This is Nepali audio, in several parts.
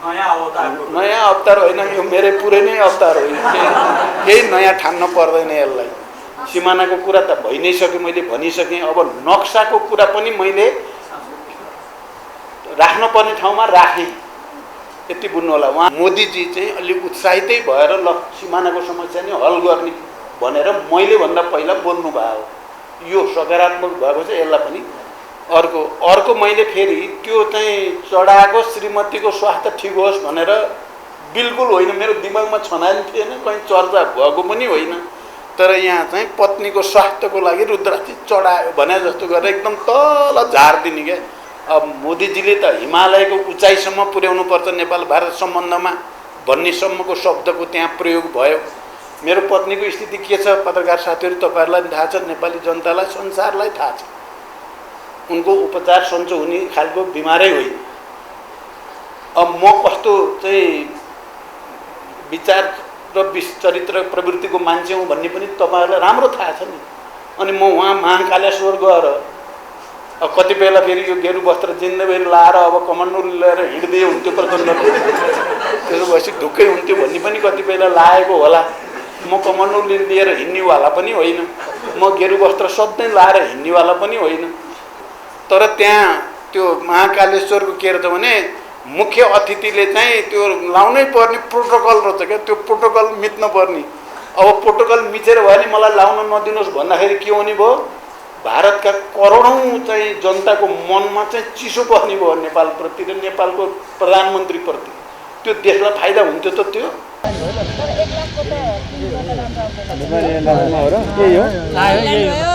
नयाँ अवतार होइन, यो मेरै पुरानै अवतार हो। केही नयाँ ठान्न पर्दैन यसलाई। सिमानाको कुरा त भइ नै सक्यो, मैले भनिसकेँ। अब नक्साको कुरा पनि मैले राख्नुपर्ने ठाउँमा राखेँ, यति बुझ्नु होला। उहाँ मोदीजी चाहिँ अलिक उत्साहितै भएर ल सिमानाको समस्या नै हल गर्ने भनेर मैले भन्दा पहिला बोल्नु भयो। यो सकारात्मक भएको छ, यसलाई पनि अर्को मैले फेरि त्यो चाहिँ चढाएको श्रीमतीको स्वास्थ्य ठिक होस् भनेर बिल्कुल होइन, मेरो दिमागमा छनाली थिएन, कहीँ चर्चा भएको पनि होइन। तर यहाँ चाहिँ पत्नीको स्वास्थ्यको लागि रुद्राक्षी चढायो भने जस्तो गरेर एकदम तल झारिदिने क्या। अब मोदीजीले त हिमालयको उचाइसम्म पुर्याउनु पर्छ नेपाल भारत सम्बन्धमा भन्नेसम्मको शब्दको त्यहाँ प्रयोग भयो। मेरो पत्नीको स्थिति के छ पत्रकार साथीहरू तपाईँहरूलाई थाहा छ, नेपाली जनतालाई, संसारलाई थाहा छ। उनको उपचार सन्चो हुने खालको बिमारै होइन। अब म कस्तो चाहिँ विचार र चरित्र प्रवृत्तिको मान्छे हुँ भन्ने पनि तपाईँहरूलाई राम्रो थाहा छ नि। अनि म उहाँ महाकालेश्वर गएर अब कति बेला फेरि यो गेरु वस्त्र जिन्दबेरी लाएर अब कमान्डो लिएर हिँड्दै हुन्थ्यो प्रचण्डले, त्यसो भएपछि ढुक्कै हुन्थ्यो भन्ने पनि कति बेला लागेको होला। म कमान्डो लिएर हिँड्नेवाला पनि होइन, म गेरु वस्त्र सधैँ लाएर हिँड्नेवाला पनि होइन। तर त्यहाँ त्यो महाकालेश्वरको के रहेछ भने मुख्य अतिथिले चाहिँ त्यो लाउनै पर्ने प्रोटोकल रहेछ क्या, त्यो प्रोटोकल मिच्न पर्ने। अब प्रोटोकल मिचेर भयो भने मलाई लाउन नदिनुहोस् भन्दाखेरि के हुने भयो, भारतका करोडौँ चाहिँ जनताको मनमा चाहिँ चिसो पर्ने भयो नेपालप्रति र नेपालको प्रधानमन्त्रीप्रति। त्यो देशलाई फाइदा हुन्थ्यो त त्यो।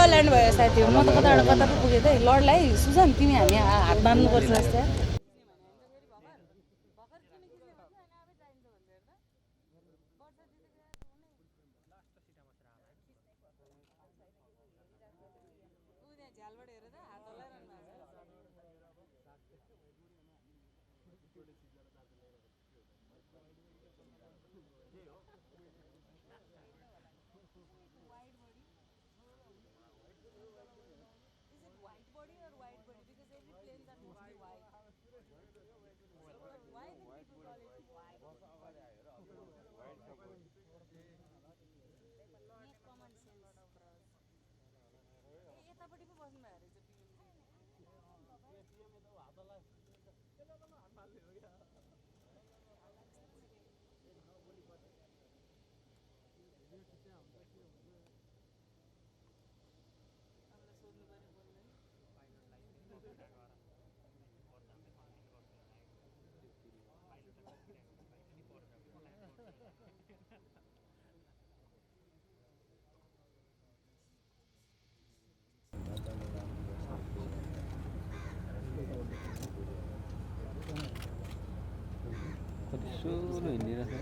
ल्यान्ड भयो साथी, म त कताबाट कता पो पुगेँ त। लडलाई सुजन तिमी हामी हात बाँध्नुपर्छ जस्तो। सुरु हिँडिरहेको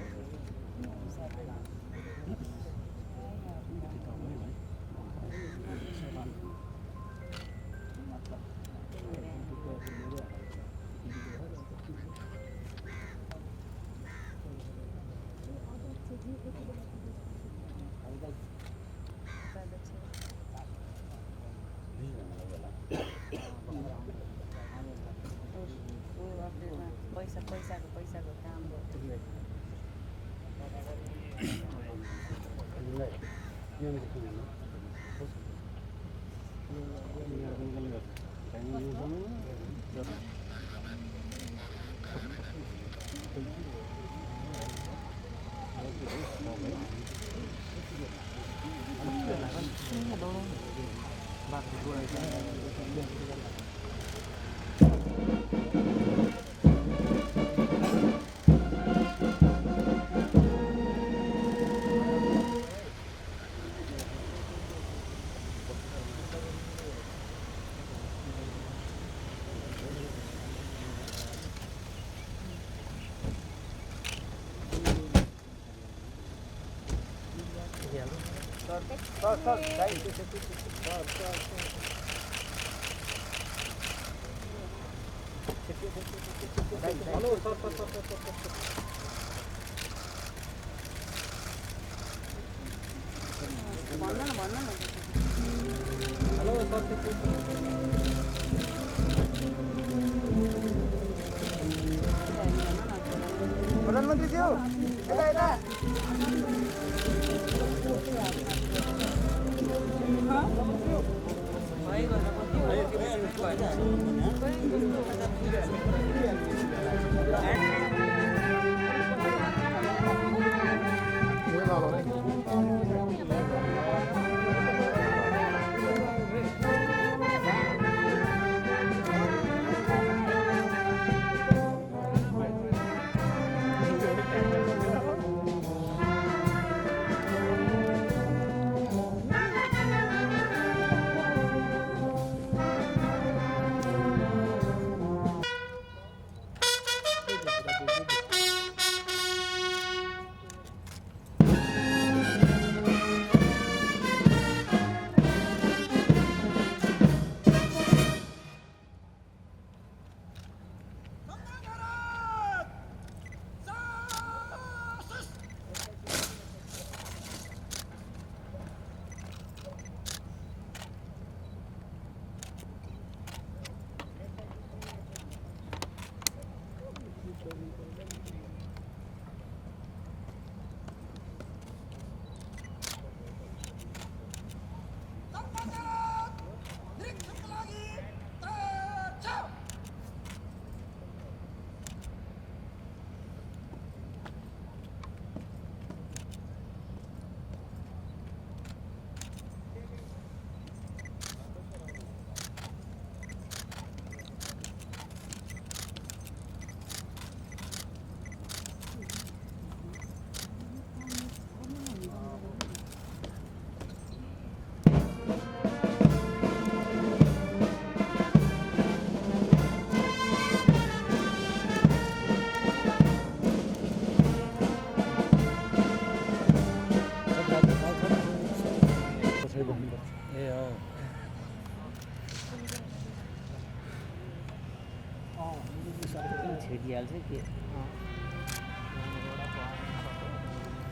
पैसाको काम भन्नु न। मन्त्रीज्यू यता यता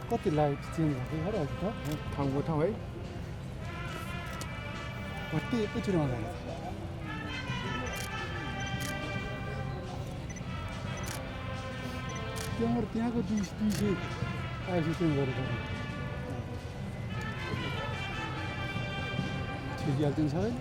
कति लाइट चेन्ज भएको खै अहिले त ठाउँको ठाउँ है कति एकैचोटिमा जान्छ त्यहाँको 200 आइसी चेन्ज गरेको ठिकिहाल्छ नि सबै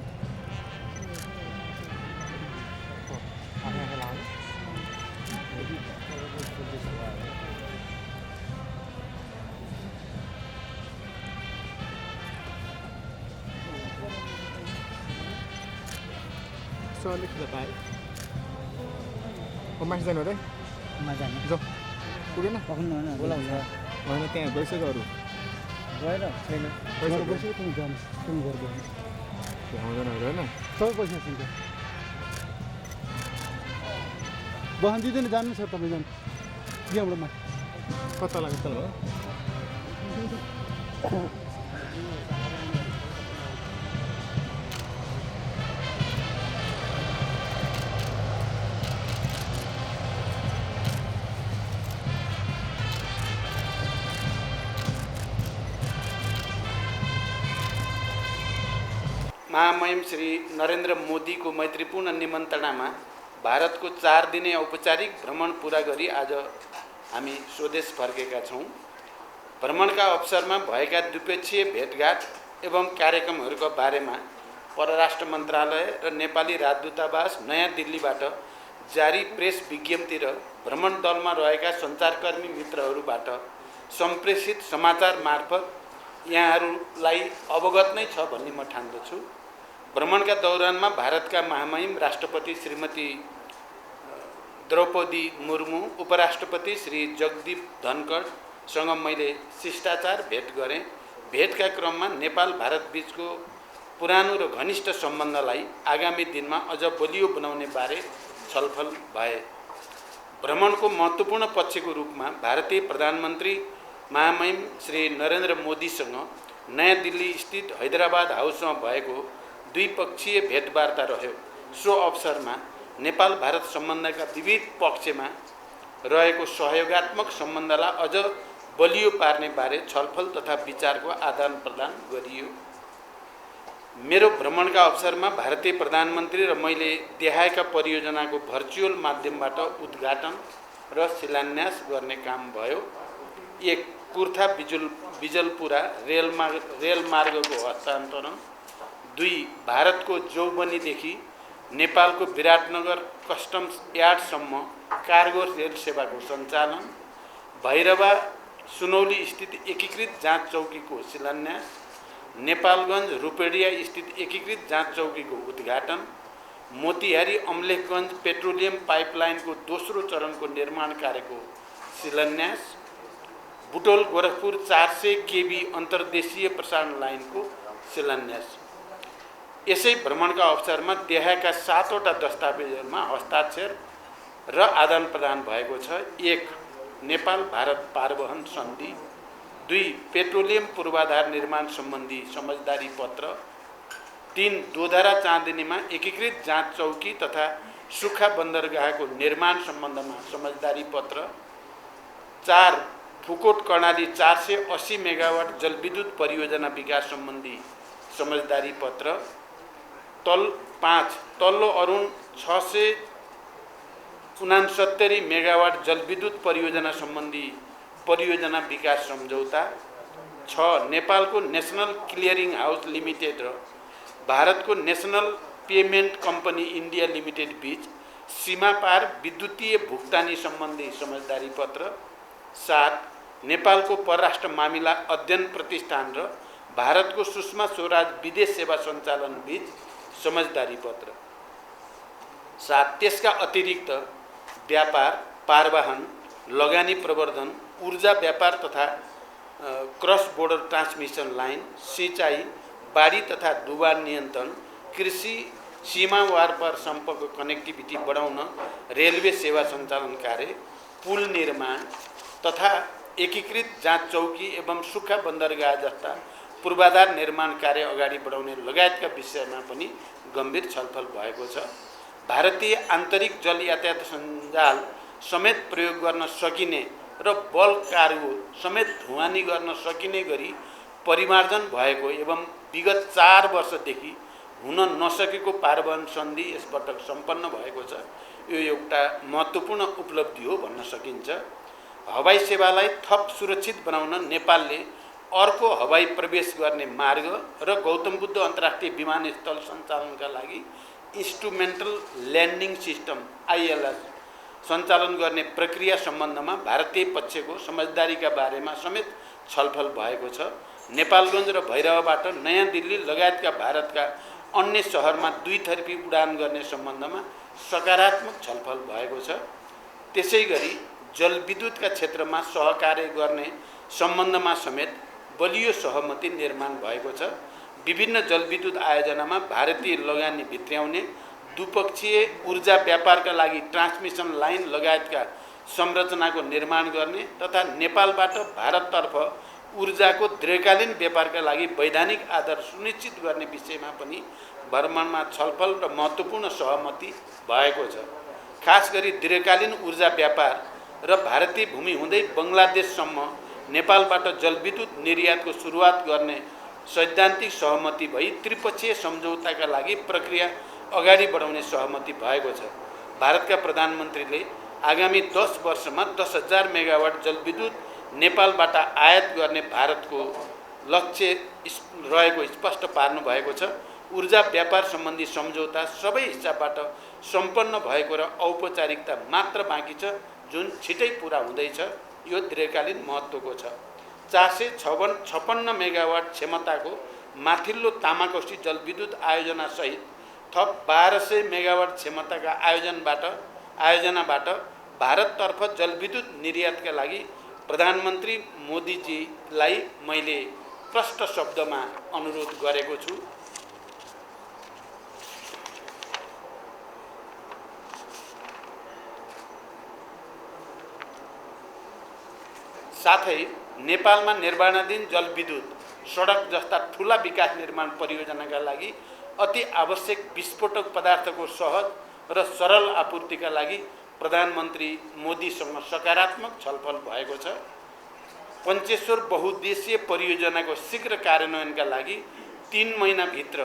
अलिक पाएँ मासु जानु अरे जाउँ पुगेन बोलाउँछ होइन त्यहाँ गइसक्यो अरू गएर छैन गइसक्यो तिमी जानु तिमी गर्दै भ्याउँदैनहरू होइन सबै पैसा सुन्छ बहन दिँदैन जानु छ तपाईँ जानु यहाँबाट मा कता लाग्छ त भयो महामहिम श्री नरेन्द्र मोदीको मैत्रीपूर्ण निमन्त्रणामा भारतको 4 दिने औपचारिक भ्रमण पुरा गरी आज हामी स्वदेश फर्केका छौँ। भ्रमणका अवसरमा भएका द्विपक्षीय भेटघाट एवं कार्यक्रमहरूका बारेमा परराष्ट्र मन्त्रालय र नेपाली राजदूतावास नयाँ दिल्लीबाट जारी प्रेस विज्ञप्ति र भ्रमण दलमा रहेका सञ्चारकर्मी मित्रहरूबाट सम्प्रेषित समाचार मार्फत यहाँहरूलाई अवगत नै छ भन्ने म ठान्दछु। भ्रमणका दौरानमा भारतका महामहिम राष्ट्रपति श्रीमती द्रौपदी मुर्मू, उपराष्ट्रपति श्री जगदीप धनखडसँग मैले शिष्टाचार भेट गरेँ। भेटका क्रममा नेपाल भारत बीचको पुरानो र घनिष्ठ सम्बन्धलाई आगामी दिनमा अझ बलियो बनाउने बारे छलफल भए। भ्रमणको महत्त्वपूर्ण पक्षको रूपमा भारतीय प्रधानमन्त्री महामहिम श्री नरेन्द्र मोदीसँग नयाँ दिल्ली स्थित हैदराबाद हाउसमा भएको द्विपक्षीय भेटवार्ता रह्यो। सो अवसरमा नेपाल भारत सम्बन्धका विविध पक्षमा रहेको सहयोगात्मक सम्बन्धलाई अझ बलियो पार्ने बारे छलफल तथा विचारको आदान प्रदान गरियो। मेरो भ्रमणका अवसरमा भारतीय प्रधानमन्त्री र मैले देखाएका परियोजनाको भर्चुअल माध्यमबाट उद्घाटन र शिलान्यास गर्ने काम भयो। 1 कुर्था बिजलपुरा रेलमार्गको हस्तान्तरण। 2 भारतको जौबनीदेखि नेपालको विराटनगर कस्टम्स यार्डसम्म कार्गो रेल सेवाको सञ्चालन। भैरवा सुनौली स्थित एकीकृत जाँच चौकीको शिलान्यास। नेपालगञ्ज रूपेडिया स्थित एकीकृत जाँच चौकीको उद्घाटन। मोतिहारी अम्लेखगञ्ज पेट्रोलियम पाइपलाइनको दोस्रो चरणको निर्माण कार्यको शिलान्यास। बुटोल गोरखपुर 400 केबी अन्तर्देशीय प्रसारण लाइनको शिलान्यास। यसै भ्रमणका अवसरमा देखाएका 7वटा दस्तावेजहरूमा हस्ताक्षर र आदान प्रदान भएको छ। 1 नेपाल भारत पारवहन सन्धि। 2 पेट्रोलियम पूर्वाधार निर्माण सम्बन्धी समझदारी पत्र। 3 दोधरा चाँदनीमा एकीकृत जाँच चौकी तथा सुक्खा बन्दरगाहको निर्माण सम्बन्धमा समझदारी पत्र। 4 फुकोट कर्णाली 480 मेगावाट जलविद्युत परियोजना विकास सम्बन्धी समझदारी पत्र। 5 तल्लो अरुण 669 मेगावाट जलविद्युत परियोजना सम्बन्धी परियोजना विकास सम्झौता। 6 नेपालको नेसनल क्लियरिङ हाउस लिमिटेड र भारतको national payment company India limited बीच सीमापार विद्युतीय भुक्तानी सम्बन्धी समझदारी पत्र। 7 नेपालको परराष्ट्र मामिला अध्ययन प्रतिष्ठान र भारतको सुषमा स्वराज विदेश सेवा सञ्चालन बीच समझदारी पत्र। 7 त्यसका अतिरिक्त व्यापार, पारवाहन, लगानी प्रवर्धन, ऊर्जा व्यापार तथा क्रस बोर्डर ट्रान्समिसन लाइन, सिँचाइ, बाढी तथा डुबान नियन्त्रण, कृषि, सीमावार पर सम्पर्क कनेक्टिभिटी बढाउन रेलवे सेवा सञ्चालन कार्य, पुल निर्माण तथा एकीकृत जाँच चौकी एवं सुक्खा बन्दरगाह जस्ता पूर्वाधार निर्माण कार्य अगाडि बढाउने लगायतका विषयमा पनि गम्भीर छलफल भएको छ। भारतीय आन्तरिक जल यातायात सञ्जाल समेत प्रयोग गर्न सकिने र बल्क कार्गो समेत ढुवानी गर्न सकिने गरी परिमार्जन भएको एवं विगत 4 वर्षदेखि हुन नसकेको पारवहन सन्धि यसपटक सम्पन्न भएको छ। यो एउटा महत्त्वपूर्ण उपलब्धि हो भन्न सकिन्छ। हवाई सेवालाई थप सुरक्षित बनाउन नेपालले अर्को हवाई प्रवेश गर्ने मार्ग र गौतम बुद्ध अन्तर्राष्ट्रिय विमानस्थल सञ्चालनका लागि इन्स्ट्रुमेन्टल ल्यान्डिङ सिस्टम ILS सञ्चालन गर्ने प्रक्रिया सम्बन्धमा भारतीय पक्षको समझदारीका बारेमा समेत छलफल भएको छ। नेपालगञ्ज र भैरवबाट नयाँ दिल्ली लगायतका भारतका अन्य सहरमा दुईतर्फी उडान गर्ने सम्बन्धमा सकारात्मक छलफल भएको छ। त्यसैगरी जलविद्युतका क्षेत्रमा सहकार्य गर्ने सम्बन्धमा समेत बलियो सहमति निर्माण भएको छ। विभिन्न जलविद्युत आयोजनामा भारतीय लगानी भित्र्याउने, द्विपक्षीय ऊर्जा व्यापारका लागि ट्रान्समिसन लाइन लगायतका संरचनाको निर्माण गर्ने तथा नेपालबाट भारततर्फ ऊर्जाको दीर्घकालीन व्यापारका लागि वैधानिक आधार सुनिश्चित गर्ने विषयमा पनि भ्रमणमा छलफल र महत्त्वपूर्ण सहमति भएको छ। खास गरी दीर्घकालीन ऊर्जा व्यापार र भारतीय भूमि हुँदै बङ्गलादेशसम्म नेपालबाट जलविद्युत निर्यातको सुरुवात गर्ने सैद्धान्तिक सहमति भई त्रिपक्षीय सम्झौताका लागि प्रक्रिया अगाडि बढाउने सहमति भएको छ। भारतका प्रधानमन्त्रीले आगामी 10 वर्षमा 10,000 मेगावाट जलविद्युत नेपालबाट आयात गर्ने भारतको लक्ष्य रहेको स्पष्ट पार्नु भएको छ। ऊर्जा व्यापार सम्बन्धी सम्झौता सबै हिस्साबाट सम्पन्न भएको र औपचारिकता मात्र बाँकी छ, जुन छिटै पुरा हुँदैछ। यो दीर्घकालीन महत्त्वको छ। 456 मेगावाट क्षमताको माथिल्लो तामाकोशी जलविद्युत आयोजना सहित थप 1200 मेगावाट क्षमताका आयोजनाबाट भारततर्फ जलविद्युत निर्यातका लागि प्रधानमन्त्री मोदीजीलाई मैले प्रष्ट शब्दमा अनुरोध गरेको छु। साथै नेपालमा निर्माणाधीन जलविद्युत, सडक जस्ता ठुला विकास निर्माण परियोजनाका लागि अति आवश्यक विस्फोटक पदार्थको सहज र सरल आपूर्तिका लागि प्रधानमन्त्री मोदीसँग सकारात्मक छलफल भएको छ। पञ्चेश्वर बहुद्देशीय परियोजनाको शीघ्र कार्यान्वयनका लागि 3 महिनाभित्र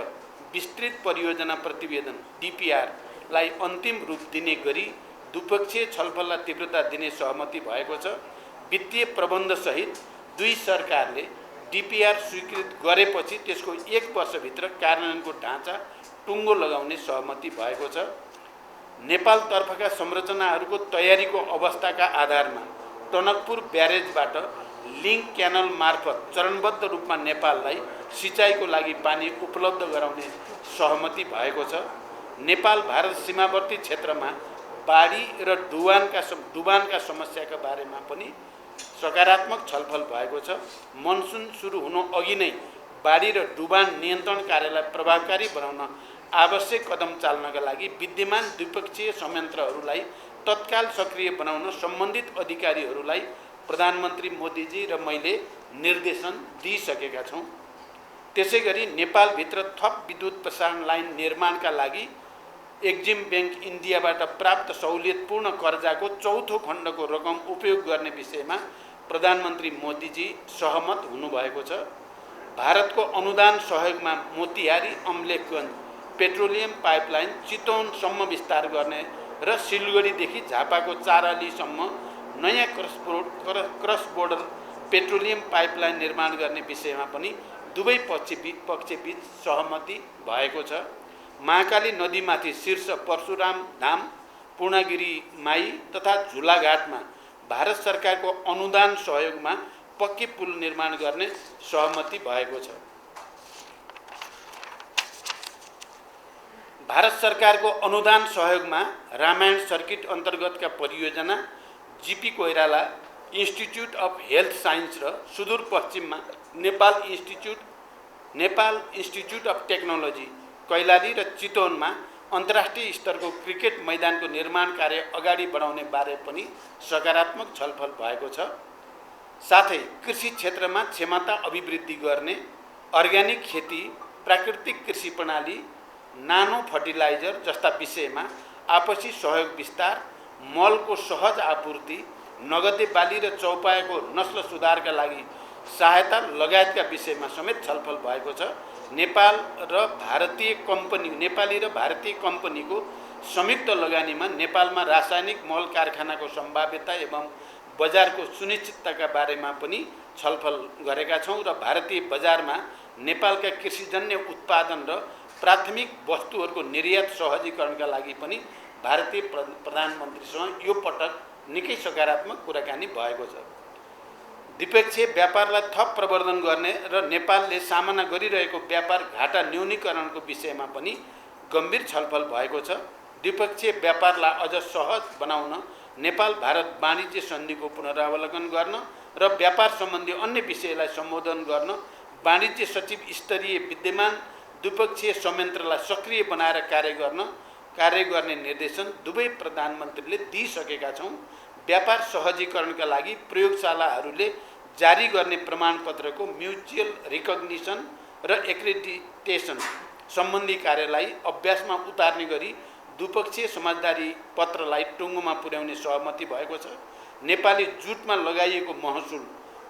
विस्तृत परियोजना प्रतिवेदन DPR लाई अन्तिम रूप दिने गरी द्विपक्षीय छलफललाई तीव्रता दिने सहमति भएको छ। वित्तीय प्रबन्धसहित दुई सरकारले DPR स्वीकृत गरेपछि त्यसको 1 वर्षभित्र कार्यान्वयनको ढाँचा टुङ्गो लगाउने सहमति भएको छ। नेपालतर्फका संरचनाहरूको तयारीको अवस्थाका आधारमा टनकपुर ब्यारेजबाट लिङ्क क्यानल मार्फत चरणबद्ध रूपमा नेपाललाई सिँचाइको लागि पानी उपलब्ध गराउने सहमति भएको छ। नेपाल भारत सीमावर्ती क्षेत्रमा बाढी र डुबानका समस्याका बारेमा पनि सकारात्मक छलफल भएको छ। मनसुन सुरु हुनु अघि नै बाढी र डुबान नियन्त्रण कार्यलाई प्रभावकारी बनाउन आवश्यक कदम चाल्नका लागि विद्यमान द्विपक्षीय संयन्त्रहरूलाई तत्काल सक्रिय बनाउन सम्बन्धित अधिकारीहरूलाई प्रधानमन्त्री मोदीजी र मैले निर्देशन दिइसकेका छौँ। त्यसैगरी नेपालभित्र थप विद्युत प्रसारण लाइन निर्माणका लागि एक्जिम ब्याङ्क इन्डियाबाट प्राप्त सहुलियतपूर्ण कर्जाको चौथो खण्डको रकम उपयोग गर्ने विषयमा प्रधानमन्त्री मोदीजी सहमत हुनुभएको छ। भारतको अनुदान सहयोगमा मोतिहारी अम्लेखगञ्ज पेट्रोलियम पाइपलाइन चितवनसम्म विस्तार गर्ने र सिलगढीदेखि झापाको चारालीसम्म नयाँ क्रस बोर्डर पेट्रोलियम पाइपलाइन निर्माण गर्ने विषयमा पनि दुवै पक्षबीच सहमति भएको छ। महाकाली नदीमाथि शीर्ष परशुराम धाम पूर्णगिरी माई तथा झुलाघाटमा भारत सरकारको अनुदान सहयोगमा पक्की पुल निर्माण गर्ने सहमति भएको छ। भारत सरकारको अनुदान सहयोगमा रामायण सर्किट अन्तर्गतका परियोजना GP Koirala Institute of Health Science र सुदूरपश्चिममा Nepal Institute of Technology Kailali र चितवनमा अन्तर्राष्ट्रिय स्तरको क्रिकेट मैदानको निर्माण कार्य अगाडि बढाउने बारे पनि सकारात्मक छलफल भएको छ। साथै कृषि क्षेत्रमा क्षमता अभिवृद्धि गर्ने, अर्ग्यानिक खेती, प्राकृतिक कृषि प्रणाली, नानो फर्टिलाइजर जस्ता विषयमा आपसी सहयोग विस्तार, मलको सहज आपूर्ति, नगदे बाली र चौपायाको नस्ल सुधारका लागि सहायता लगायतका विषयमा समेत छलफल भएको छ। नेपाली र भारतीय कम्पनीको संयुक्त लगानीमा नेपालमा रासायनिक मल कारखानाको सम्भाव्यता एवं बजारको सुनिश्चितताका बारेमा पनि छलफल गरेका छौँ र भारतीय बजारमा नेपालका कृषिजन्य उत्पादन र प्राथमिक वस्तुहरूको निर्यात सहजीकरणका लागि पनि भारतीय प्रधानमन्त्रीसँग यो पटक निकै सकारात्मक कुराकानी भएको छ। द्विपक्षीय व्यापारलाई थप प्रवर्धन गर्ने र नेपालले सामना गरिरहेको व्यापार घाटा न्यूनीकरणको विषयमा पनि गम्भीर छलफल भएको छ। द्विपक्षीय व्यापारलाई अझ सहज बनाउन नेपाल भारत वाणिज्य सन्धिको पुनरावलोकन गर्न र व्यापार सम्बन्धी अन्य विषयलाई सम्बोधन गर्न वाणिज्य सचिव स्तरीय विद्यमान द्विपक्षीय संयन्त्रलाई सक्रिय बनाएर कार्य गर्ने निर्देशन दुवै प्रधानमन्त्रीले दिइसकेका छौँ। व्यापार सहजीकरणका लागि प्रयोगशालाहरूले जारी गर्ने प्रमाणपत्रको म्युचुअल रिकग्निसन र एक्रेडिटेसन सम्बन्धी कार्यलाई अभ्यासमा उतार्ने गरी द्विपक्षीय समझदारी पत्रलाई टुङ्गोमा पुर्याउने सहमति भएको छ। नेपाली जुटमा लगाइएको महसुल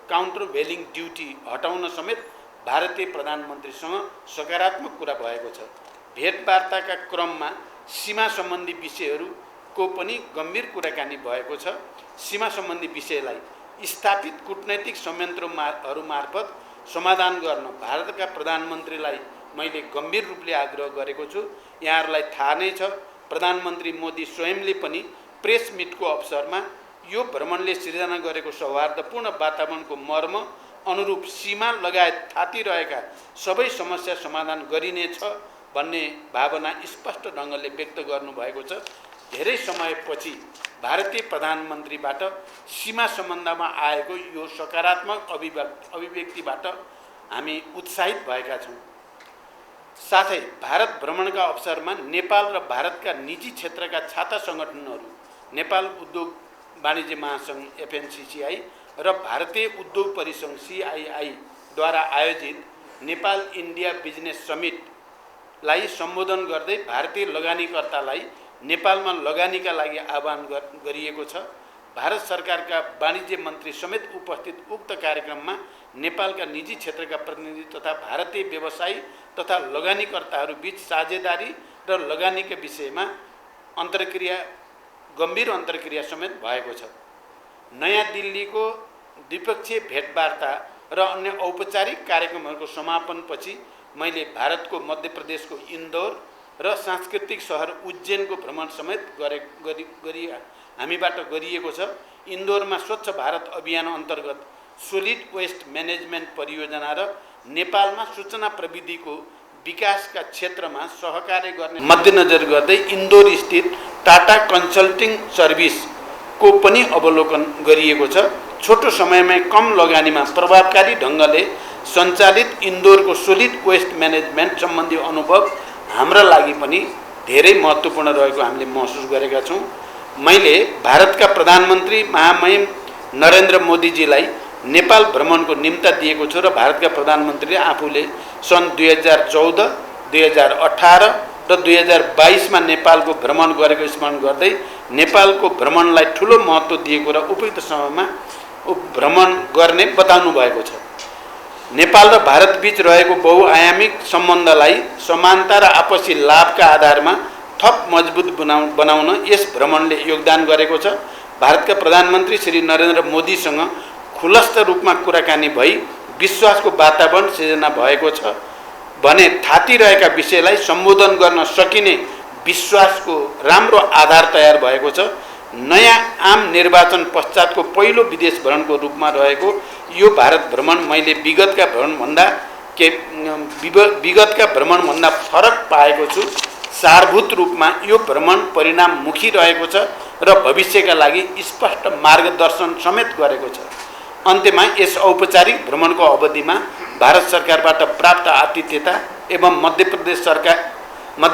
काउन्टर भेलिङ ड्युटी हटाउन समेत भारतीय प्रधानमन्त्रीसँग सकारात्मक कुरा भएको छ। भेटवार्ताका क्रममा सीमा सम्बन्धी विषयहरूको पनि गम्भीर कुराकानी भएको छ। सीमा सम्बन्धी विषयलाई स्थापित कूटनैतिक संयन्त्रहरू मार्फत समाधान गर्न भारतका प्रधानमन्त्रीलाई मैले गम्भीर रूपले आग्रह गरेको छु। यहाँहरूलाई थाहा नै छ, प्रधानमन्त्री मोदी स्वयंले पनि प्रेस मिटको अवसरमा यो भ्रमणले सिर्जना गरेको सौहार्दपूर्ण वातावरणको मर्म अनुरूप सीमा लगायत थातिरहेका सबै समस्या समाधान गरिनेछ भन्ने भावना स्पष्ट ढङ्गले व्यक्त गर्नुभएको छ। धेरै समयपछि भारतीय प्रधानमन्त्रीबाट सीमा सम्बन्धमा आएको यो सकारात्मक अभिव्यक्तिबाट हामी उत्साहित भएका छौँ। साथै भारत भ्रमणका अवसरमा नेपाल र भारतका निजी क्षेत्रका छाता सङ्गठनहरू नेपाल उद्योग वाणिज्य महासङ्घ FNCCI र भारतीय उद्योग परिसङ्घ CII द्वारा आयोजित नेपाल इन्डिया बिजनेस समिटलाई सम्बोधन गर्दै भारतीय लगानीकर्तालाई नेपालमा लगानीका लागि आह्वान गरिएको छ। भारत सरकारका वाणिज्य मन्त्री समेत उपस्थित उक्त कार्यक्रममा नेपालका निजी क्षेत्रका प्रतिनिधि तथा भारतीय व्यवसायी तथा लगानीकर्ताहरू बीच साझेदारी र लगानीका विषयमा अन्तर्क्रिया गम्भीर अन्तर्क्रिया समेत भएको छ। नयाँ दिल्लीको द्विपक्षीय भेटवार्ता र अन्य औपचारिक कार्यक्रमहरूको समापनपछि मैले भारतको मध्य प्रदेशको इन्दौर र सांस्कृतिक सहर उज्जैनको भ्रमण समेत हामीबाट गरिएको छ। इन्दौरमा स्वच्छ भारत अभियान अन्तर्गत सोलिड वेस्ट म्यानेजमेन्ट परियोजना र नेपालमा सूचना प्रविधिको विकासका क्षेत्रमा सहकार्य गर्ने मध्यनजर गर्दै इन्दौर स्थित टाटा कन्सल्टिङ सर्भिसको पनि अवलोकन गरिएको छ। छोटो समयमै कम लगानीमा प्रभावकारी ढङ्गले सञ्चालित इन्दौरको सोलिड वेस्ट म्यानेजमेन्ट सम्बन्धी अनुभव हाम्रा लागि पनि धेरै महत्त्वपूर्ण रहेको हामीले महसुस गरेका छौँ। मैले भारतका प्रधानमन्त्री महामहिम नरेन्द्र मोदीजीलाई नेपाल भ्रमणको निम्ता दिएको छु र भारतका प्रधानमन्त्रीले आफूले सन् 2014, 2018 र 2022मा नेपालको भ्रमण गरेको स्मरण गर्दै नेपालको भ्रमणलाई ठुलो महत्त्व दिएको र उपयुक्त समयमा भ्रमण गर्ने बताउनु भएको छ। नेपाल र भारत बीच रहेको बहुआयामिक सम्बन्धलाई समानता र आपसी लाभका आधारमा थप मजबुत बनाउन यस भ्रमणले योगदान गरेको छ। भारतका प्रधानमन्त्री श्री नरेन्द्र मोदीसँग खुलस्त रूपमा कुराकानी भई विश्वासको वातावरण सिर्जना भएको छ भने थातिरहेका विषयलाई सम्बोधन गर्न सकिने विश्वासको राम्रो आधार तयार भएको छ। नयाँ आम निर्वाचन पश्चातको पहिलो विदेश भ्रमणको रूपमा रहेको यो भारत भ्रमण मैले विगतका भ्रमणभन्दा फरक पाएको छु। सारभूत रूपमा यो भ्रमण परिणाममुखी रहेको छ र भविष्यका लागि स्पष्ट मार्गदर्शन समेत गरेको छ। अन्त्यमा यस औपचारिक भ्रमणको अवधिमा भारत सरकारबाट प्राप्त आतिथ्यता एवं मध्य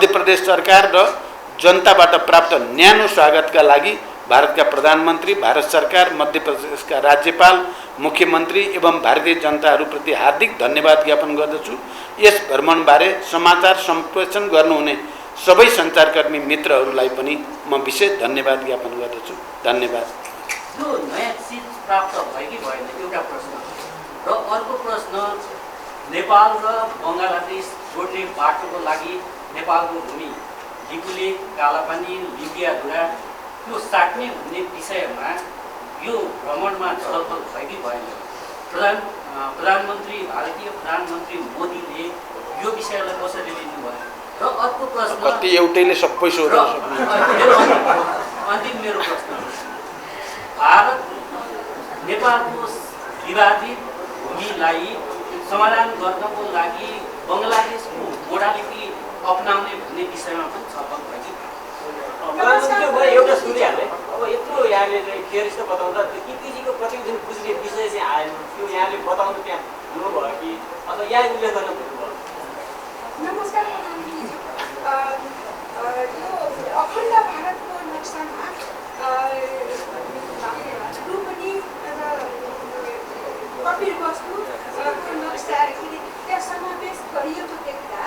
प्रदेश सरकार र जनताबाट प्राप्त न्यानो स्वागतका लागि भारतका प्रधानमन्त्री, भारत सरकार, मध्य प्रदेशका राज्यपाल, मुख्यमन्त्री एवं भारतीय जनताहरूप्रति हार्दिक धन्यवाद ज्ञापन गर्दछु। यस भ्रमणबारे समाचार सम्प्रेषण गर्नुहुने सबै सञ्चारकर्मी मित्रहरूलाई पनि म विशेष धन्यवाद ज्ञापन गर्दछु। धन्यवाद। यो नयाँ चिज प्राप्त भयो कि भएन एउटा प्रश्न र अर्को प्रश्न, नेपाल र बङ्गलादेश जोड्ने बाटोको लागि नेपालको भूमि लिपुले, कालापानी, लिबियाधुरा यो साट्ने भन्ने विषयमा यो भ्रमणमा छलफल भयो कि भएन? भारतीय प्रधानमन्त्री मोदीले यो विषयलाई कसरी लिनुभयो? र अर्को प्रश्न, कति एउटैले सबै सोध्न सक्नु। अन्तिम मेरो प्रश्न, भारत नेपालको विवादित भूमिलाई समाधान गर्नको लागि बङ्गलादेशको मोडालिटी अपनाउने भन्ने विषयमा पनि छलफल भयो कि? एउटा सुनिहालेँ। अब यत्रो यहाँले क्लियरिस्ट बताउँदा किपीजीको प्रतिवेदन बुझ्ने विषय चाहिँ आएन। त्यो यहाँले बताउनु त्यहाँ हुनुभयो कि अथवा यहाँ उल्लेख गर्न भन्नुभयो? नमस्कार प्रधानमन्त्री, यो अखण्ड भारतको नक्सामा रूपनी र कपिल वस्तुको नक्सा त्यहाँ समावेश गरिएको देख्दा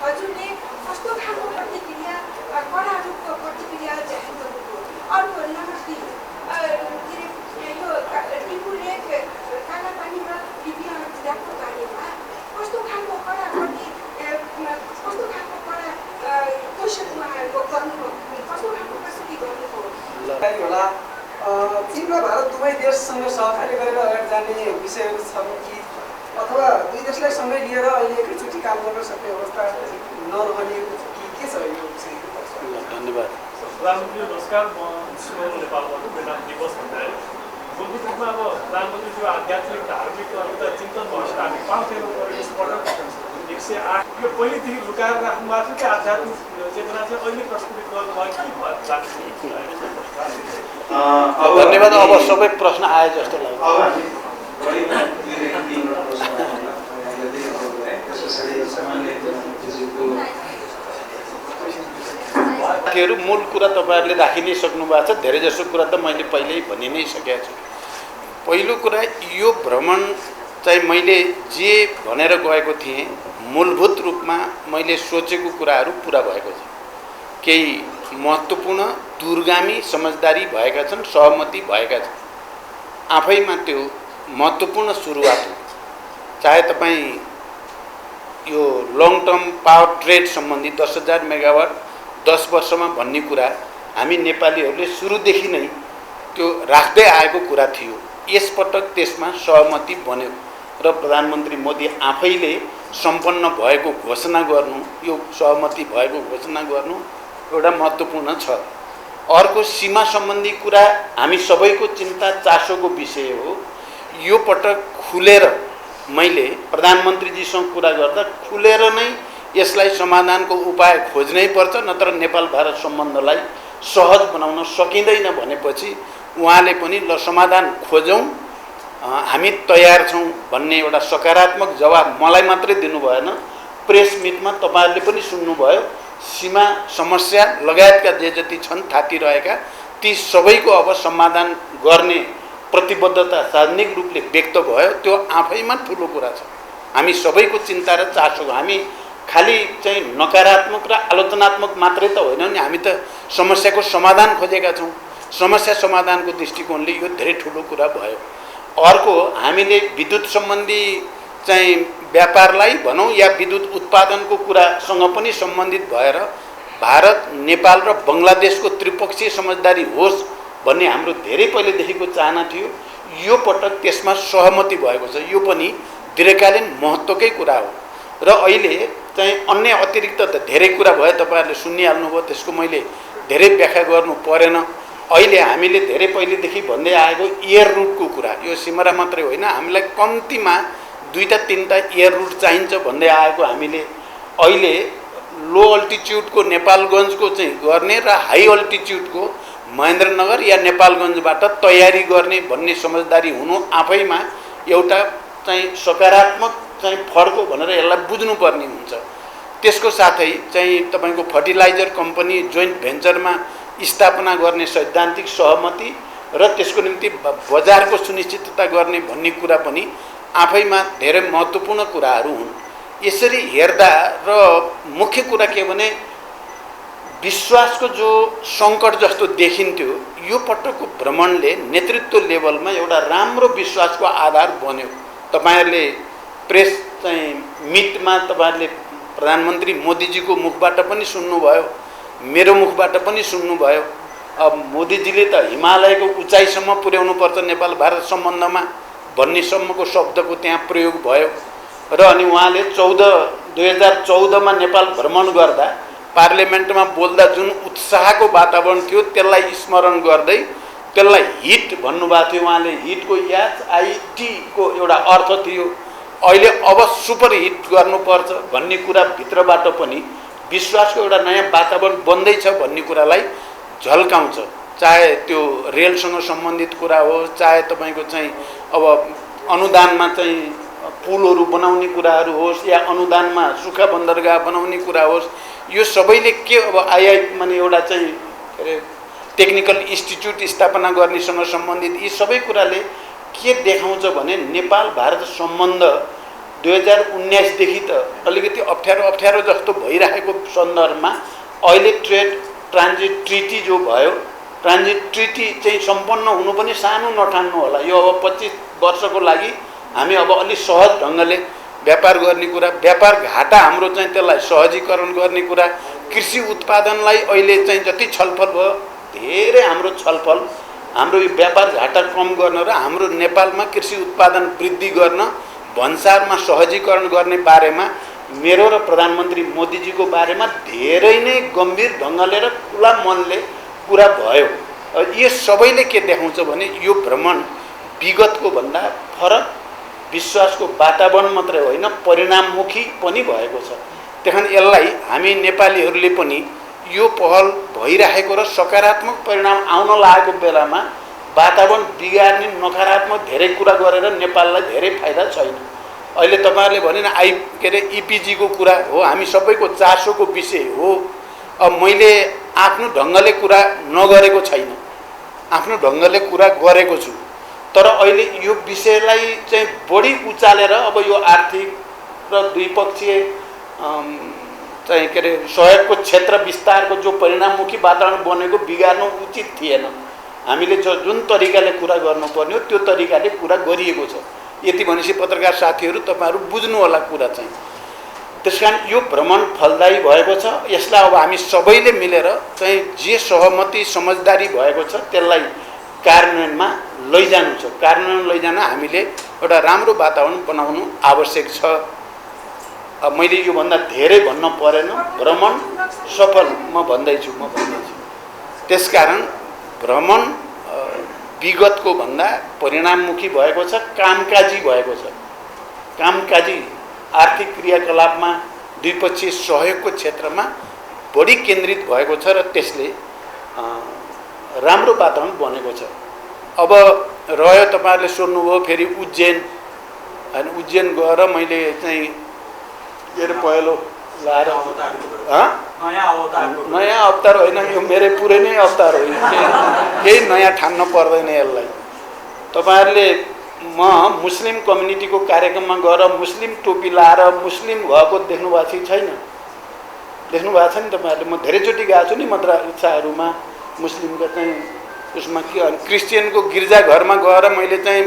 हजुरले कस्तो खालको प्रतिक्रिया, कडा रूपको प्रतिक्रिया जाहेर गर्नुभयो? अर्को नम्बर 2, यो टिपु लेक, कालापानी र लिबियाको बारेमा कस्तो खालको कडा क्वेसन उहाँहरूको गर्नुभयो, कस्तो खालको प्रस्तुति गर्नुभयो? होला चीन र भारत दुवै देशसँग सहकार्य गरेर अगाडि जाने विषयहरू छन् कि अथवा दुई देशलाई सँगै लिएर अहिले एकैचोटि काम गर्न सक्ने अवस्था नरहनेको कि के छ यो विषय? धन्यवाद। प्रधानमन्त्री नमस्कार, म शिवको नेपालबाट बेला दिवस भन्दाखेरि मूलभूत रूपमा अब प्रधानमन्त्रीको आध्यात्मिक धार्मिक चिन्तन भएर हामी पाउँथ्यौँ। यसपल्ट 108 यो पहिलेदेखि लुकाएर राख्नु भएको थियो कि आध्यात्मिक चेतना चाहिँ अहिले प्रस्तुत गर्नुभयो कि? धन्यवाद। अब सबै प्रश्न आए जस्तो लाग्छ। मूल कुरा तपाईँहरूले राखि नै सक्नु भएको छ। धेरैजसो कुरा त मैले पहिल्यै भनि नै सकेको छु। पहिलो कुरा, यो भ्रमण चाहिँ मैले जे भनेर गएको थिएँ मूलभूत रूपमा मैले सोचेको कुराहरू पुरा भएको छ। केही महत्त्वपूर्ण दूरगामी समझदारी भएका छन्, सहमति भएका छन्। आफैमा त्यो महत्त्वपूर्ण सुरुवात हो। चाहे तपाईँ यो लङ टर्म पावर ट्रेड सम्बन्धी 10,000 मेगावाट 10 वर्षमा भन्ने कुरा हामी नेपालीहरूले सुरुदेखि नै त्यो राख्दै आएको कुरा थियो। यसपटक त्यसमा सहमति बन्यो र प्रधानमन्त्री मोदी आफैले सम्पन्न भएको घोषणा गर्नु, यो सहमति भएको घोषणा गर्नु एउटा महत्त्वपूर्ण छ। अर्को सीमा सम्बन्धी कुरा हामी सबैको चिन्ता चासोको विषय हो। यो पटक खुलेर मैले प्रधानमन्त्रीजीसँग कुरा गर्दा खुलेर नै यसलाई समाधानको उपाय खोज्नै पर्छ, नत्र नेपाल भारत सम्बन्धलाई सहज बनाउन सकिँदैन भनेपछि उहाँले पनि ल समाधान खोजौँ, हामी तयार छौँ भन्ने एउटा सकारात्मक जवाब मलाई मात्रै दिनु भएन, प्रेस मिटमा तपाईहरुले पनि सुन्नुभयो। सीमा समस्या लगायतका जे जति छन् थातिरहेका ती सबैको अब समाधान गर्ने प्रतिबद्धता सार्वजनिक रूपले व्यक्त भयो। त्यो आफैमा ठुलो कुरा छ। हामी सबैको चिन्ता र चासो, हामी खाली चाहिँ नकारात्मक र आलोचनात्मक मात्रै त होइन नि, हामी त समस्याको समाधान खोजेका छौँ। समस्या समाधानको दृष्टिकोणले यो धेरै ठुलो कुरा भयो। अर्को, हामीले विद्युत सम्बन्धी चाहिँ व्यापारलाई भनौँ या विद्युत उत्पादनको कुरासँग पनि सम्बन्धित भएर भारत, नेपाल र बङ्गलादेशको त्रिपक्षीय समझदारी होस् भन्ने हाम्रो धेरै पहिलेदेखिको चाहना थियो। यो पटक त्यसमा सहमति भएको छ। यो पनि दीर्घकालीन महत्त्वकै कुरा हो र अहिले चाहिँ अन्य अतिरिक्त त धेरै कुरा भयो, तपाईहरुले सुनिहाल्नुभयो, त्यसको मैले धेरै व्याख्या गर्नु परेन। अहिले हामीले धेरै पहिलेदेखि भन्दै आएको एयर रुटको कुरा, यो सिमरा मात्रै होइन, हामीलाई कम्तीमा 2-3टा एयर रुट चाहिन्छ भन्दै आएको हामीले अहिले लो अल्टिट्युडको नेपालगञ्जको चाहिँ गर्ने र हाई अल्टिट्युडको महेन्द्रनगर या नेपालगञ्जबाट तयारी गर्ने भन्ने समझदारी हुनु आफैमा एउटा चाहिँ सकारात्मक चाहिँ फर्क हो भनेर यसलाई बुझ्नुपर्ने हुन्छ। त्यसको साथै चाहिँ तपाईको फर्टिलाइजर कम्पनी जोइन्ट भेन्चरमा स्थापना गर्ने सैद्धान्तिक सहमति र त्यसको निम्ति बजारको सुनिश्चितता गर्ने भन्ने कुरा पनि आफैमा धेरै महत्त्वपूर्ण कुराहरू हुन्। यसरी हेर्दा र मुख्य कुरा के भने विश्वासको जो सङ्कट जस्तो देखिन्थ्यो, यो पटकको भ्रमणले नेतृत्व लेभलमा एउटा राम्रो विश्वासको आधार बन्यो। तपाईहरुले प्रेस चाहिँ मिटमा तपाईहरुले प्रधानमन्त्री मोदीजीको मुखबाट पनि सुन्नुभयो, मेरो मुखबाट पनि सुन्नुभयो। अब मोदीजीले त हिमालयको उचाइसम्म पुर्याउनु पर्छ नेपाल भारत सम्बन्धमा भन्ने सम्मको शब्दको त्यहाँ प्रयोग भयो र अनि उहाँले 2014मा नेपाल भ्रमण गर्दा पार्लियामेन्टमा बोल्दा जुन उत्साहको वातावरण थियो त्यसलाई स्मरण गर्दै त्यसलाई हिट भन्नुभएको थियो उहाँले। हिटको HIT को एउटा अर्थ थियो अहिले अब सुपर हिट गर्नुपर्छ भन्ने कुरा भित्रबाट पनि विश्वासको एउटा नयाँ वातावरण बन्दैछ भन्ने कुरालाई झल्काउँछ। चाहे त्यो रेलसँग सम्बन्धित कुरा होस्, चाहे तपाईको चाहिँ अब अनुदानमा चाहिँ पुलहरू बनाउने कुराहरू होस् या अनुदानमा सुक्खा बन्दरगाह बनाउने कुरा होस्, यो सबैले के अब माने एउटा चाहिँ के अरे टेक्निकल इन्स्टिट्युट स्थापना गर्नेसँग सम्बन्धित यी सबै कुराले के देखाउँछ भने नेपाल भारत सम्बन्ध 2019 देखि त अलिकति अप्ठ्यारो जस्तो भइरहेको सन्दर्भमा अहिले ट्रेड ट्रान्जिट ट्रिटी जो भयो, ट्रान्जिट ट्रिटी चाहिँ सम्पन्न हुनु पनि सानो नठान्नु होला। यो अब 25 वर्षको लागि हामी अब अलि सहज ढङ्गले व्यापार गर्ने कुरा, व्यापार घाटा हाम्रो चाहिँ त्यसलाई सहजीकरण गर्ने कुरा, कृषि उत्पादनलाई अहिले चाहिँ जति छलफल भयो धेरै हाम्रो छलफल हाम्रो यो व्यापार घाटा कम गर्न र हाम्रो नेपालमा कृषि उत्पादन वृद्धि गर्न, भन्सारमा सहजीकरण गर्ने बारेमा मेरो र प्रधानमन्त्री मोदीजीको बारेमा धेरै नै गम्भीर ढङ्गले र खुला मनले कुरा भयो। यो सबैले के देखाउँछ भने यो भ्रमण विगतको भन्दा फरक विश्वासको वातावरण मात्रै होइन परिणाममुखी पनि भएको छ। त्यहाँ यसलाई हामी नेपालीहरूले पनि यो पहल भइरहेको र सकारात्मक परिणाम आउन लागेको बेलामा वातावरण बिगार्ने नकारात्मक धेरै कुरा गरेर नेपाललाई धेरै फाइदा छैन। अहिले तपाईहरुले भने EPG को कुरा हो, हामी सबैको चासोको विषय हो। अब मैले आफ्नो ढङ्गले कुरा नगरेको छैन, आफ्नो ढङ्गले कुरा गरेको छु, तर अहिले यो विषयलाई चाहिँ बढी उचालेर अब यो आर्थिक र द्विपक्षीय चाहिँ के अरे सहयोगको क्षेत्र विस्तारको जो परिणाममुखी वातावरण बनेको बिगार्नु उचित थिएन। हामीले जुन तरिकाले कुरा गर्नुपर्ने हो त्यो तरिकाले कुरा गरिएको छ। यति भनेपछि पत्रकार साथीहरू तपाईहरु बुझ्नु होला कुरा चाहिँ। त्यस कारण यो भ्रमण फलदायी भएको छ। यसलाई अब हामी सबैले मिलेर चाहिँ जे सहमति समझदारी भएको छ त्यसलाई कार्यान्वयनमा लैजानु छ। कार्यान्वयन लैजान हामीले एउटा राम्रो वातावरण बनाउनु आवश्यक छ। अब मैले योभन्दा धेरै भन्न परेन। भ्रमण सफल म भन्दैछु। त्यसकारण भ्रमण विगतको भन्दा परिणाममुखी भएको छ, कामकाजी भएको छ। कामकाजी आर्थिक क्रियाकलापमा द्विपक्षीय सहयोगको क्षेत्रमा बढी केन्द्रित भएको छ र त्यसले राम्रो वातावरण बनेको छ। अब रह्यो तपाईहरुले सोध्नुभयो फेरि उज्जैन, हैन उज्जैन गएर मैले चाहिँ के रे पहिलो लाएर नयाँ अवतार होइन, यो मेरो पुरै नै अवतार हो। केही नयाँ ठान्न पर्दैन यसलाई। तपाईहरुले म मुस्लिम कम्युनिटीको कार्यक्रममा गएर मुस्लिम टोपी लाएर मुस्लिम भएको देख्नु भएको छैन? देख्नु भएको छ नि तपाईहरुले? म धेरैचोटि गएको छु नि मद्रसाहरूमा मुस्लिमको चाहिँ उसमा के क्रिस्चियनको गिर्जाघरमा गएर मैले चाहिँ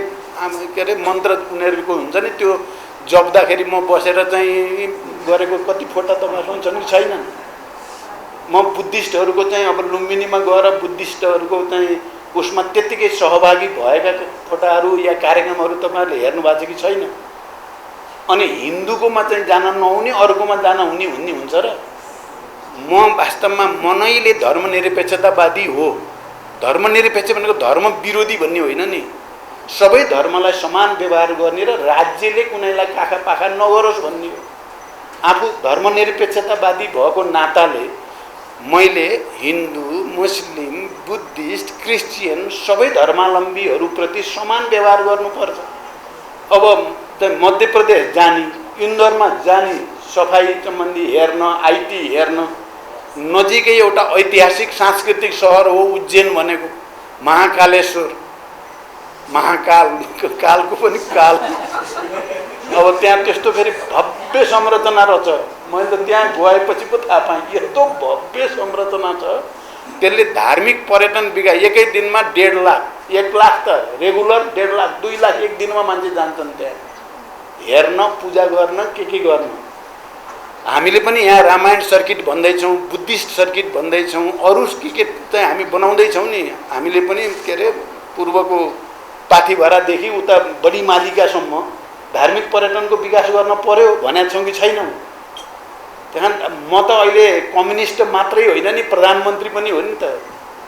के अरे मन्त्र उनीहरूको हुन्छ नि त्यो जप्दाखेरि म बसेर चाहिँ गरेको कति फोटा तपाईहरुसँग छन् कि छैनन्? म बुद्धिस्टहरूको चाहिँ अब लुम्बिनीमा गएर बुद्धिस्टहरूको चाहिँ उसमा त्यतिकै सहभागी भएका फोटाहरू या कार्यक्रमहरू तपाईहरुले हेर्नु भएको छ कि छैन? अनि हिन्दूकोमा चाहिँ जान नहुने अरूकोमा जान हुने हुन्छ र? म वास्तवमा मनैले धर्मनिरपेक्षतावादी हो। धर्मनिरपेक्ष भनेको धर्म विरोधी भन्ने होइन नि। सबै धर्मलाई समान व्यवहार गर्ने र राज्यले कुनैलाई काखा पाखा नगरोस् भन्ने हो। आफू धर्मनिरपेक्षतावादी भएको नाताले मैले हिन्दू, मुस्लिम, बुद्धिस्ट, क्रिस्चियन सबै धर्मावलम्बीहरूप्रति समान व्यवहार गर्नुपर्छ। अब मध्य प्रदेश जाने, इन्दोरमा जाने, सफाई सम्बन्धी हेर्न, आइटी हेर्न, नजिकै एउटा ऐतिहासिक सांस्कृतिक सहर हो उज्जैन भनेको। महाकालेश्वर, महाकाल, कालको पनि काल। अब त्यहाँ त्यस्तो फेरि भव्य संरचना रहेछ। मैले त त्यहाँ गएपछि पो थाहा पाएँ यस्तो भव्य संरचना छ। त्यसले धार्मिक पर्यटन विकास एकै दिनमा 1.5 लाख, 1 लाख त रेगुलर 1.5 लाख, 2 लाख एक दिनमा मान्छे जान्छन् त्यहाँ हेर्न, पूजा गर्न, के गर्न। हामीले पनि यहाँ रामायण सर्किट भन्दैछौँ, बुद्धिस्ट सर्किट भन्दैछौँ, अरू के चाहिँ हामी बनाउँदैछौँ नि। हामीले पनि के अरे पूर्वको पाथिभरादेखि उता बडी मालिकासम्म धार्मिक पर्यटनको विकास गर्न पर्यो भनेका छौँ कि छैनौँ? त्यहाँ म त अहिले कम्युनिस्ट मात्रै होइन नि, प्रधानमन्त्री पनि हो नि त।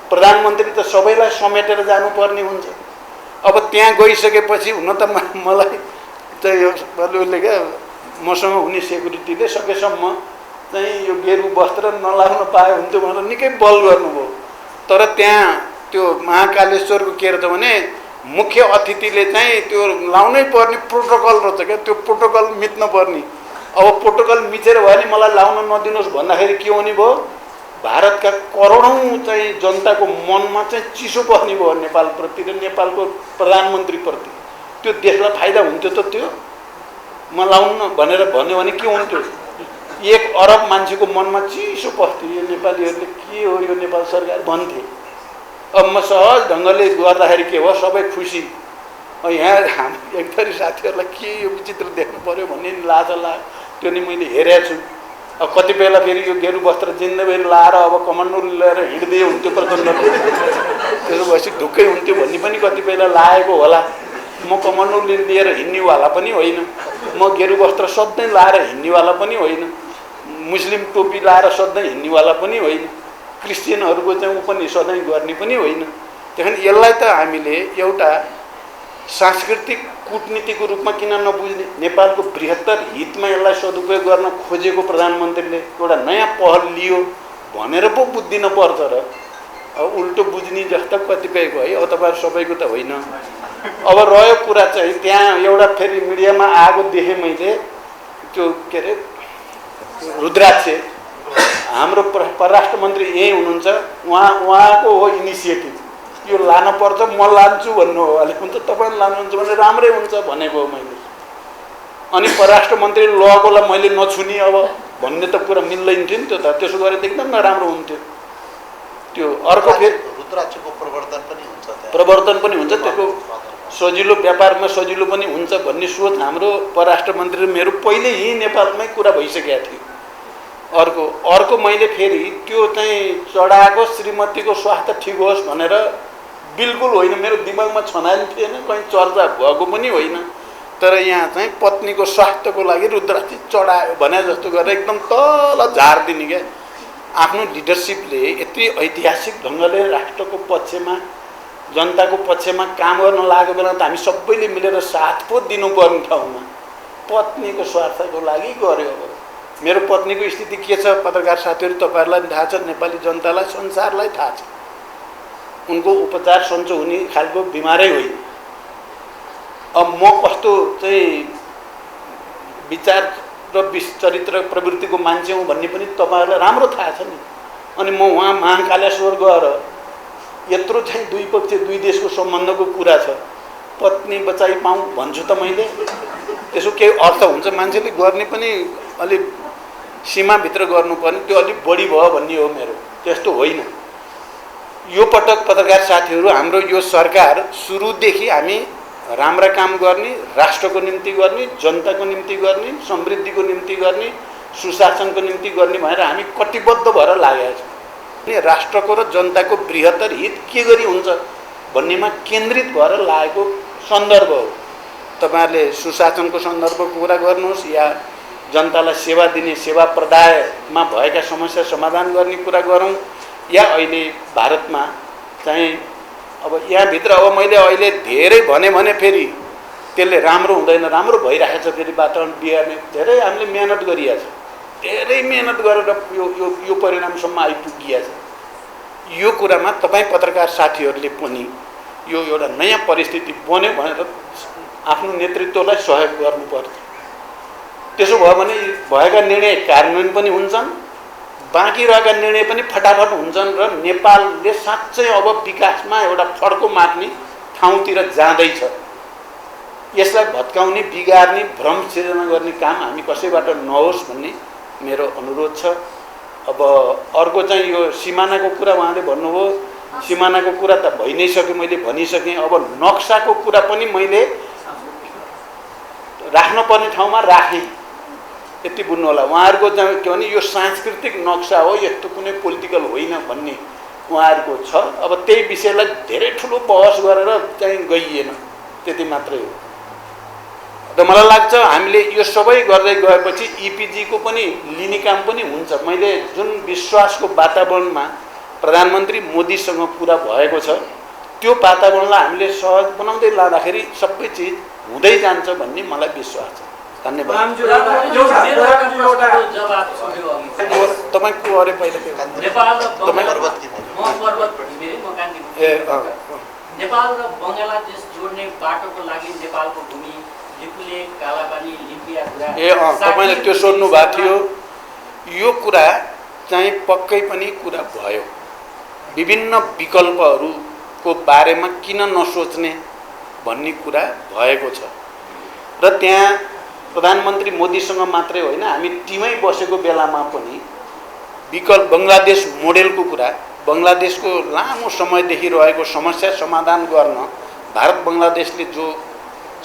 प्रधानमन्त्री त सबैलाई समेटेर जानुपर्ने हुन्छ। अब त्यहाँ गइसकेपछि हुन त मलाई चाहिँ यो क्या मसँग हुने सेक्युरिटीले सकेसम्म चाहिँ यो गेरु वस्त्र नलाउन पाए हुन्थ्यो भनेर निकै बल गर्नुभयो। तर त्यहाँ त्यो महाकालेश्वरको के रहेछ भने मुख्य अतिथिले चाहिँ त्यो लाउनै पर्ने प्रोटोकल रहेछ क्या। त्यो प्रोटोकल मिच्न पर्ने। अब प्रोटोकल मिचेर भयो भने मलाई लाउन नदिनुहोस् भन्दाखेरि के हुने भयो? भारतका करोडौँ चाहिँ जनताको मनमा चाहिँ चिसो पर्ने भयो नेपालप्रति र नेपालको प्रधानमन्त्रीप्रति। त्यो देशलाई फाइदा हुन्थ्यो त त्यो? म लाउन भनेर भन्यो भने के हुन्थ्यो? 1 अरब मान्छेको मनमा चिसो पर्थ्यो। यो नेपालीहरूले के हो यो नेपाल सरकार भन्थे। अब म सहज ढङ्गले गर्दाखेरि के हो सबै खुसी। यहाँ हामी एकथरी साथीहरूलाई के यो विचित्र देख्नु पर्यो भन्ने लाज लाग्यो। त्यो नि मैले हेरेको छु। अब कति बेला फेरि यो गेरु वस्त्र जिन्दगी लाएर अब कमान्डो लिएर हिँड्दै हुन्थ्यो प्रचण्डले। त्यसो भएपछि ढुक्कै हुन्थ्यो भन्ने पनि कति बेला लागेको होला। म कमान्डो लिएर हिँड्नेवाला पनि होइन, म गेरु वस्त्र सधैँ लाएर हिँड्नेवाला पनि होइन, मुस्लिम टोपी लाएर सधैँ हिँड्नेवाला पनि होइन, क्रिस्चियनहरूको चाहिँ पनि सधैँ गर्ने पनि होइन। त्यहाँदेखि यसलाई त हामीले एउटा सांस्कृतिक कूटनीतिको रूपमा किन नबुझ्ने? नेपालको बृहत्तर हितमा यसलाई सदुपयोग गर्न खोजेको प्रधानमन्त्रीले एउटा नयाँ पहल लियो भनेर पो बुझ्दिन पर्छ र। अब उल्टो बुझ्ने जस्तो कतिपयको है। अब तपाईहरु सबैको त होइन। अब रह्यो कुरा चाहिँ त्यहाँ एउटा फेरि मिडियामा आएको देखेँ मैले त्यो के अरे रुद्राक्ष हाम्रो परराष्ट्र मन्त्री यही हुनुहुन्छ, उहाँको हो इनिसिएटिभ यो लान पर्छ, म लान्छु भन्नु हो। अहिले हुन्छ तपाईले लानुहुन्छ भने राम्रै हुन्छ भनेको हो मैले। अनि परराष्ट्र मन्त्री लगोलाई मैले नछुनी अब भन्ने त कुरा मिल्दैन थियो नि। त्यो त त्यसो गरे त एकदम नराम्रो हुन्थ्यो। त्यो अर्को फेरि रुद्राक्षको प्रवर्तन पनि हुन्छ, प्रवर्तन पनि हुन्छ। त्यसको सजिलो व्यापारमा सजिलो पनि हुन्छ भन्ने सोच हाम्रो परराष्ट्र मन्त्री मेरो पहिले यही नेपालमै कुरा भइसकेको थियो। अर्को मैले फेरि त्यो चाहिँ चढाएको श्रीमतीको स्वास्थ्य ठिक होस् भनेर बिल्कुल होइन, मेरो दिमागमा छनाली थिएन, कहीँ चर्चा भएको पनि होइन। तर यहाँ चाहिँ पत्नीको स्वास्थ्यको लागि रुद्राक्षी चढायो भने जस्तो गरेर एकदम तल झारिदिने क्या। आफ्नो लिडरसिपले यति ऐतिहासिक ढङ्गले राष्ट्रको पक्षमा जनताको पक्षमा काम गर्न लागेको बेला त हामी सबैले मिलेर साथ पो दिनुपर्ने ठाउँमा पत्नीको स्वार्थको लागि गर्यो। अब मेरो पत्नीको स्थिति के छ पत्रकार साथीहरू तपाईँहरूलाई थाहा छ, नेपाली जनतालाई संसारलाई थाहा छ। उनको उपचार सन्चो हुने खालको बिमारै होइन। अब म कस्तो चाहिँ विचार र चरित्र प्रवृत्तिको मान्छे हुँ भन्ने पनि तपाईँहरूलाई राम्रो थाहा छ नि। अनि म वहाँ महाकालेश्वर गएर यत्रो चाहिँ दुई पक्ष दुई देशको सम्बन्धको कुरा छ, पत्नी बचाइ पाऊँ भन्छु त मैले। त्यसो केही अर्थ हुन्छ? मान्छेले गर्ने पनि अलिक सीमाभित्र गर्नुपर्ने, त्यो अलिक बढी भयो भन्ने हो मेरो, त्यस्तो होइन। यो पटक पत्रकार साथीहरू, हाम्रो यो सरकार सुरुदेखि हामी राम्रा काम गर्ने, राष्ट्रको निम्ति गर्ने, जनताको निम्ति गर्ने, समृद्धिको निम्ति गर्ने, सुशासनको निम्ति गर्ने भनेर हामी कटिबद्ध भएर लागेका छौँ। अनि राष्ट्रको र जनताको बृहत्तर हित के गरी हुन्छ भन्नेमा केन्द्रित भएर लागेको सन्दर्भ हो। तपाईँहरूले सुशासनको सन्दर्भको कुरा गर्नुहोस् या जनतालाई सेवा दिने सेवा प्रदायमा भएका समस्या समाधान गर्ने कुरा गरौँ, या अहिले भारतमा चाहिँ अब यहाँभित्र अब मैले अहिले धेरै भने फेरि त्यसले राम्रो हुँदैन, राम्रो भइरहेको छ। फेरि वातावरण बिगार्ने धेरै हामीले मेहनत गरिएको छ, धेरै मेहनत गरेर यो परिणामसम्म आइपुगिएको छ। यो कुरामा तपाईँ पत्रकार साथीहरूले पनि यो एउटा नयाँ परिस्थिति बन्यो भनेर आफ्नो नेतृत्वलाई सहयोग गर्नुपर्छ। त्यसो भयो भने भएका निर्णय कार्यान्वयन पनि हुन्छन्, बाँकी रहेका निर्णय पनि फटाफट हुन्छन् र नेपालले साँच्चै अब विकासमा एउटा फड्को मार्ने ठाउँतिर जाँदैछ। यसलाई भत्काउने, बिगार्ने, भ्रम सिर्जना गर्ने काम हामी कसैबाट नहोस् भन्ने मेरो अनुरोध छ। अब अर्को चाहिँ यो सिमानाको कुरा उहाँले भन्नुभयो, सिमानाको कुरा त भइ नै सक्यो, मैले भनिसकेँ। अब नक्साको कुरा पनि मैले राख्नुपर्ने ठाउँमा राखेँ, यति बुझ्नु होला। उहाँहरूको चाहिँ के भने यो सांस्कृतिक नक्सा हो, यस्तो कुनै पोलिटिकल होइन भन्ने उहाँहरूको छ। अब त्यही विषयलाई धेरै ठुलो बहस गरेर चाहिँ गइएन, त्यति मात्रै हो। र मलाई लाग्छ हामीले यो सबै गर्दै गएपछि इपिजीको पनि लिने काम पनि हुन्छ। मैले जुन विश्वासको वातावरणमा प्रधानमन्त्री मोदीसँग कुरा भएको छ, त्यो वातावरणलाई हामीले सहज बनाउँदै लाँदाखेरि सबै चिज हुँदै जान्छ भन्ने मलाई विश्वास छ। धन्यवाद। तपाईँको अरे पहिला नेपाल र बङ्गलादेश जोड्ने बाटोको लागि नेपालको भूमि लिपुले कालापानी लिपिया कुरा तपाईँले त्यो सोध्नु भएको थियो। यो कुरा चाहिँ पक्कै पनि कुरा भयो। विभिन्न विकल्पहरूको बारेमा किन नसोच्ने भन्ने कुरा भएको छ र त्यहाँ प्रधानमन्त्री मोदीसँग मात्रै होइन, हामी टिमै बसेको बेलामा पनि विकल्प बङ्गलादेश मोडेलको कुरा, बङ्गलादेशको लामो समयदेखि रहेको समस्या समाधान गर्न भारत बङ्गलादेशले जो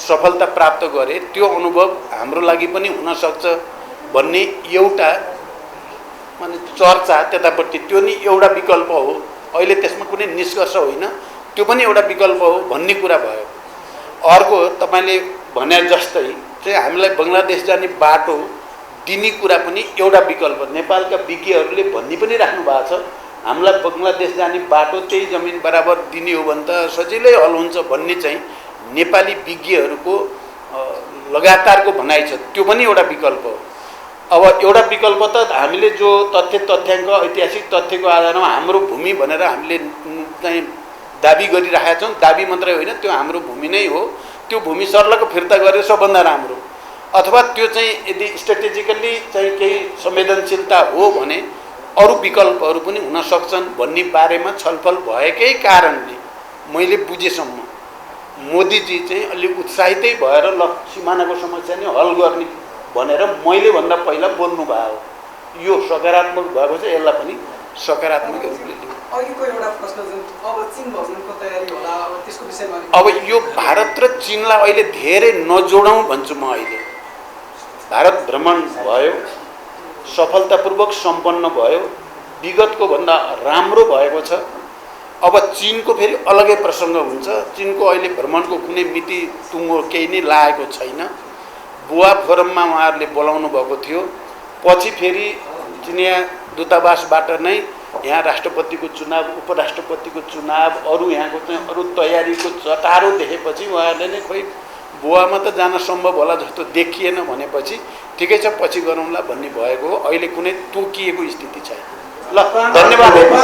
सफलता प्राप्त गरे त्यो अनुभव हाम्रो लागि पनि हुनसक्छ भन्ने एउटा माने चर्चा त्यतापट्टि, त्यो नि एउटा विकल्प हो। अहिले त्यसमा कुनै निष्कर्ष होइन, त्यो पनि एउटा विकल्प हो भन्ने कुरा भयो। अर्को तपाईँले भने जस्तै चाहिँ हामीलाई बङ्गलादेश जाने बाटो दिने कुरा पनि एउटा विकल्प। नेपालका विज्ञहरूले भन्ने पनि राख्नु भएको छ, हामीलाई बङ्गलादेश जाने बाटो त्यही जमिन बराबर दिने हो भने त सजिलै हल हुन्छ भन्ने चाहिँ नेपाली विज्ञहरूको लगातारको भनाइ छ। त्यो पनि एउटा विकल्प हो। अब एउटा विकल्प त हामीले जो तथ्याङ्क ऐतिहासिक तथ्यको आधारमा हाम्रो भूमि भनेर हामीले चाहिँ दाबी गरिरहेका छौँ। दाबी मात्रै होइन, त्यो हाम्रो भूमि नै हो। त्यो भूमि सर्लको फिर्ता गरेर सबभन्दा राम्रो। अथवा त्यो चाहिँ यदि स्ट्रेटेजिकल्ली चाहिँ केही संवेदनशीलता हो भने अरू विकल्पहरू पनि हुन सक्छन् भन्ने बारेमा छलफल भएकै कारणले मैले बुझेसम्म मोदीजी चाहिँ अलिक उत्साहितै भएर ल सिमानाको समस्या नै हल गर्ने भनेर मैले भन्दा पहिला बोल्नु भयो। यो सकारात्मक भएको छ, यसलाई पनि सकारात्मक रूपले लिऊ। अघिको एउटा प्रश्न जुन अब चीन भ्रमणको तयारी होला अब त्यसको विषयमा अब यो भारत र चीनलाई अहिले धेरै नजोडौँ भन्छु म। अहिले भारत भ्रमण भयो, सफलतापूर्वक सम्पन्न भयो, विगतको भन्दा राम्रो भएको छ। अब चीनको फेरि अलगै प्रसङ्ग हुन्छ। चीनको अहिले भ्रमणको कुनै मिति टुङ्गो केही नै लागेको छैन। बुवा फोरममा उहाँहरूले बोलाउनु भएको थियो, पछि फेरि चिनिया दूतावासबाट नै यहाँ राष्ट्रपतिको चुनाव, उपराष्ट्रपतिको चुनाव, अरू यहाँको चाहिँ अरू तयारीको चटारो देखेपछि उहाँहरूले नै खोइ बुवामा त जान सम्भव होला जस्तो देखिएन भनेपछि ठिकै छ पछि गरौँला भन्ने भएको हो। अहिले कुनै तोकिएको स्थिति छैन। ल, धन्यवाद।